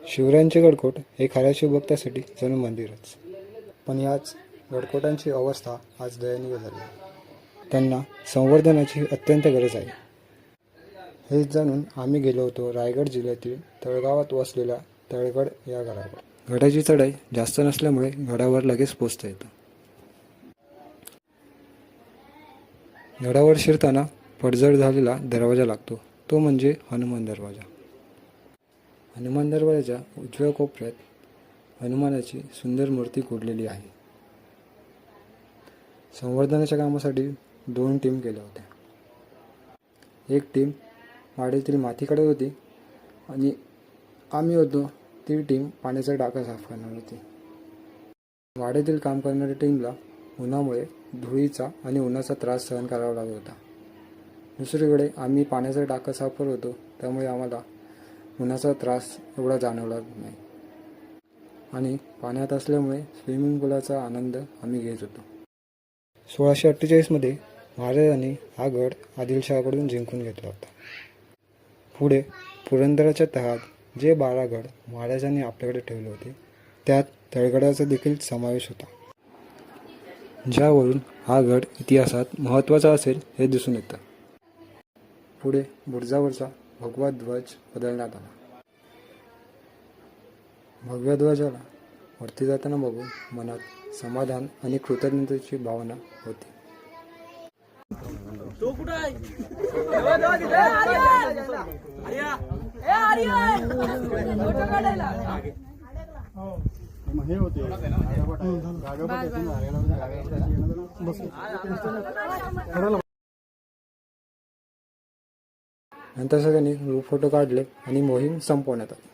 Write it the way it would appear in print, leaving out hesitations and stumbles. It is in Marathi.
शिवरायांचे गडकोट हे खऱ्या शिवभक्तासाठी जणू मंदिरच. पण याच गडकोटांची अवस्था आज दयनीय झाली आहे. त्यांना संवर्धनाची अत्यंत गरज आहे. हेच जाणून आम्ही गेलो होतो रायगड जिल्ह्यातील तळगावात वसलेल्या तळगड या गडावर. गडाची चढाई जास्त नसल्यामुळे गडावर लगेच पोचता येतं. गडावर शिरताना पडझड झालेला दरवाजा लागतो, तो म्हणजे हनुमान दरवाजा. हनुमान दरवाजाच्या उजव्या कोपऱ्यात हनुमानाची सुंदर मूर्ती कोरलेली आहे. संवर्धनाच्या कामासाठी 2 टीम केल्या होत्या. एक टीम वाड्यातील माती काढत होती आणि आम्ही होतो ती टीम पाण्याचा टाका साफ करणार होती. वाड्यातील काम करणाऱ्या टीमला उन्हामुळे धुळीचा आणि उन्हाचा त्रास सहन करावा लागत होता. दुसरीकडे आम्ही पाण्याचा टाका साफ करत होतो, त्यामुळे आम्हाला उन्हाचा त्रास एवढा जाणवला नाही आणि पाण्यात असल्यामुळे स्विमिंग पूलाचा आनंद आम्ही घेत होतो. 1648 मध्ये महाराजांनी हा गड आदिलशहाकडून जिंकून घेतला होता. पुढे पुरंदराच्या तहात जे 12 गड महाराजांनी आपल्याकडे ठेवले होते, त्यात तळगडाचा देखील समावेश होता, ज्यावरून हा गड इतिहासात महत्त्वाचा असेल हे दिसून येतं. पुढे बुरुजावरचा भगवा ध्वज बदलण्यात आला. भगव्या ध्वजाला वरती जाताना बघून मनात समाधान आणि कृतज्ञतेची भावना होती. नंतर सगळ्यांनी ग्रुप फोटो काढले आणि मोहीम संपवण्यात आली.